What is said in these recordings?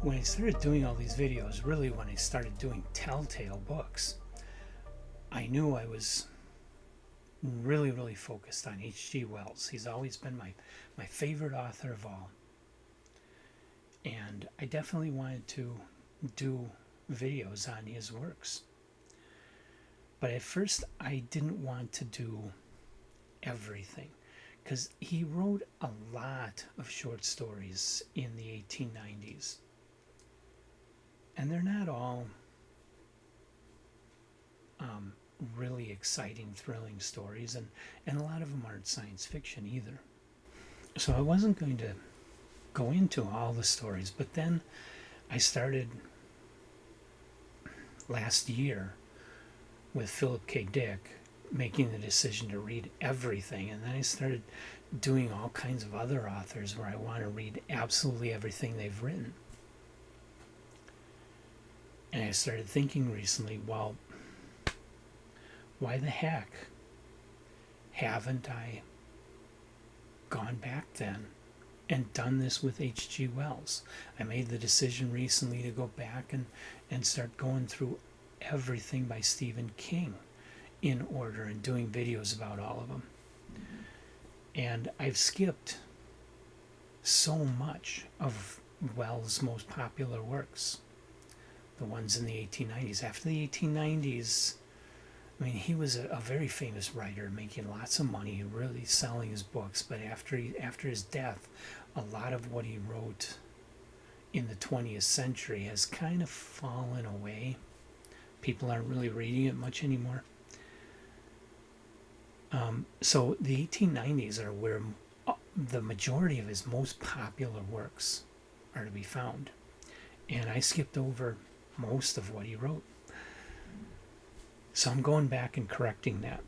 when I started doing all these videos, really when I started doing Telltale books, I knew I was really, really focused on H.G. Wells. He's always been my favorite author of all. And I definitely wanted to do videos on his works. But at first, I didn't want to do everything, because he wrote a lot of short stories in the 1890s. And they're not all really exciting, thrilling stories, and a lot of them aren't science fiction either. So I wasn't going to go into all the stories, but then I started last year with Philip K. Dick making the decision to read everything, and then I started doing all kinds of other authors where I want to read absolutely everything they've written. And I started thinking recently, well, why the heck haven't I gone back then and done this with H.G. Wells? I made the decision recently to go back and start going through everything by Stephen King in order and doing videos about all of them. And I've skipped so much of Wells' most popular works, the ones in the 1890s. After the 1890s, I mean, he was a very famous writer, making lots of money, really selling his books. But after his death, a lot of what he wrote in the 20th century has kind of fallen away. People aren't really reading it much anymore. So the 1890s are where the majority of his most popular works are to be found. And I skipped over most of what he wrote. So I'm going back and correcting that.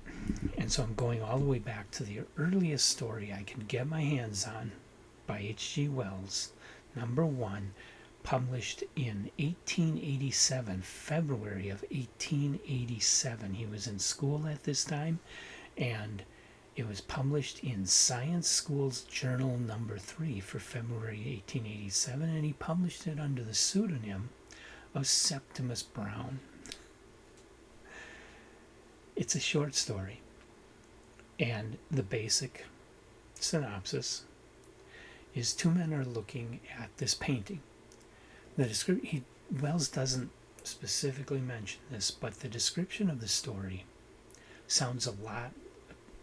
And so I'm going all the way back to the earliest story I can get my hands on by H.G. Wells, number 1, published in 1887, February of 1887. He was in school at this time, and it was published in Science School's Journal number 3 for February 1887, and he published it under the pseudonym of Septimus Brown. It's a short story, and the basic synopsis is two men are looking at this painting. Wells doesn't specifically mention this, but the description of the story sounds a lot,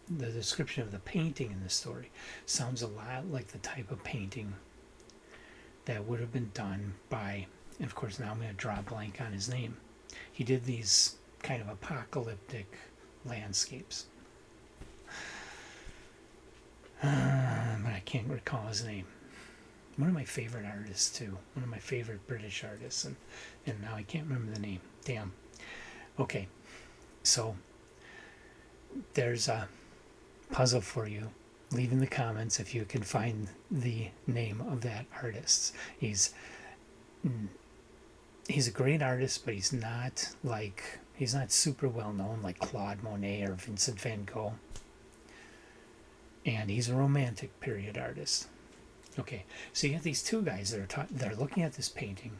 the description of the painting in the story sounds a lot like the type of painting that would have been done by, and of course now I'm going to draw a blank on his name. He did these kind of apocalyptic landscapes. But I can't recall his name. One of my favorite artists too. One of my favorite British artists, and now I can't remember the name. Damn. Okay, so there's a puzzle for you. Leave in the comments if you can find the name of that artist. He's a great artist, but he's not super well known like Claude Monet or Vincent van Gogh. And he's a romantic period artist. Okay, so you have these two guys that they're looking at this painting,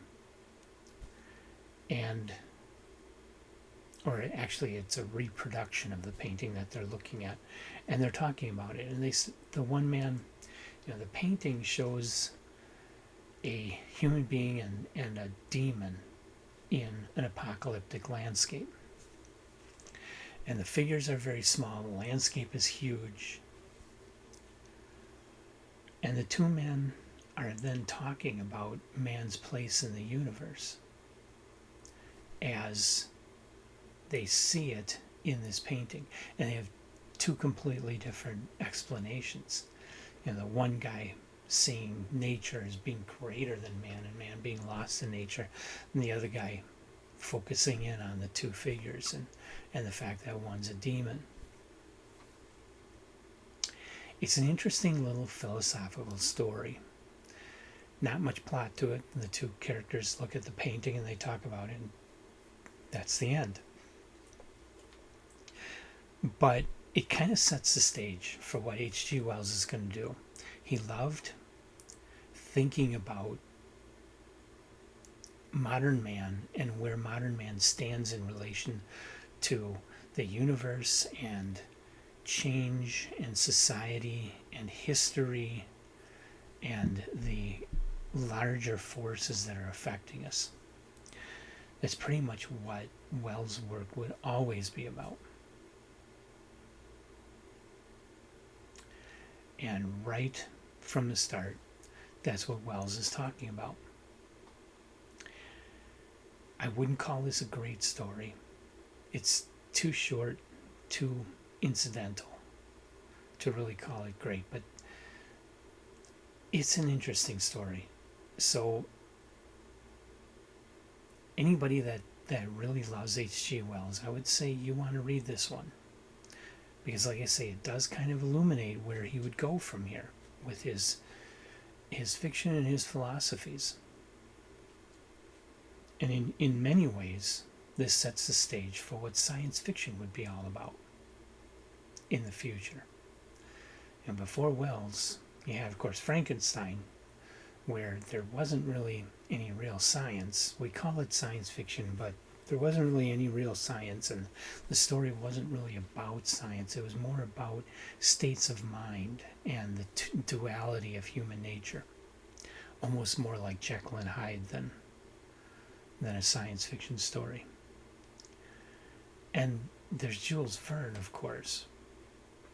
or actually it's a reproduction of the painting that they're looking at, and they're talking about it. And the one man, the painting shows a human being and a demon in an apocalyptic landscape. And the figures are very small, the landscape is huge. And the two men are then talking about man's place in the universe as they see it in this painting. And they have two completely different explanations. The one guy seeing nature as being greater than man and man being lost in nature, and the other guy focusing in on the two figures and the fact that one's a demon. It's an interesting little philosophical story. Not much plot to it. The two characters look at the painting and they talk about it, and that's the end. But it kind of sets the stage for what H.G. Wells is going to do. He loved thinking about modern man and where modern man stands in relation to the universe and change and society and history and the larger forces that are affecting us. That's pretty much what Wells' work would always be about. And right from the start, that's what Wells is talking about. I wouldn't call this a great story. It's too short, too incidental to really call it great, but it's an interesting story. So anybody that really loves H.G. Wells, I would say you want to read this one. Because like I say, it does kind of illuminate where he would go from here with his fiction and his philosophies. And in many ways, this sets the stage for what science fiction would be all about in the future. And before Wells, you had, of course, Frankenstein, where there wasn't really any real science. We call it science fiction, but there wasn't really any real science, and the story wasn't really about science. It was more about states of mind and the duality of human nature. Almost more like Jekyll and Hyde than a science fiction story. And there's Jules Verne, of course,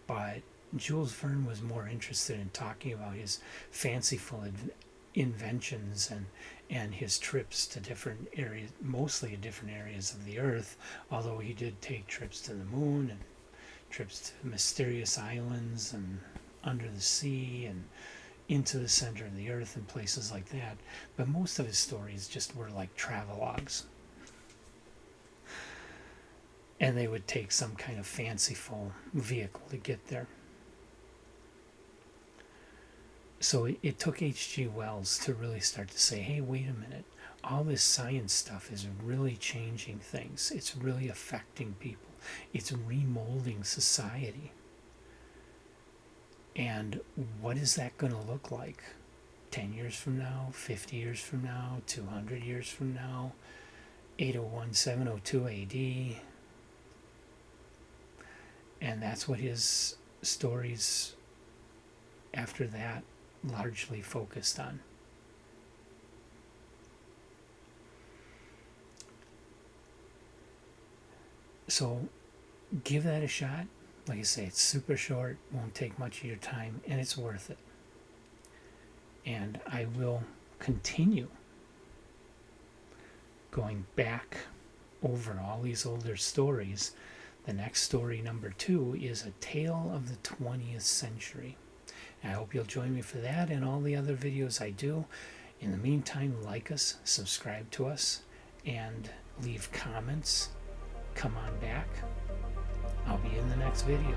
but Jules Verne was more interested in talking about his fanciful inventions and his trips to different areas, mostly different areas of the earth, although he did take trips to the moon and trips to mysterious islands and under the sea and into the center of the earth and places like that. But most of his stories just were like travelogues. And they would take some kind of fanciful vehicle to get there. So it took H.G. Wells to really start to say, hey, wait a minute, all this science stuff is really changing things. It's really affecting people. It's remolding society. And what is that going to look like 10 years from now, 50 years from now, 200 years from now, 801, 702 AD? And that's what his stories after that largely focused on. So give that a shot. Like I say, it's super short, won't take much of your time, and it's worth it. And I will continue going back over all these older stories. The next story, number 2, is A Tale of the 20th Century. And I hope you'll join me for that and all the other videos I do. In the meantime, like us, subscribe to us, and leave comments. Come on back. I'll be in the next video.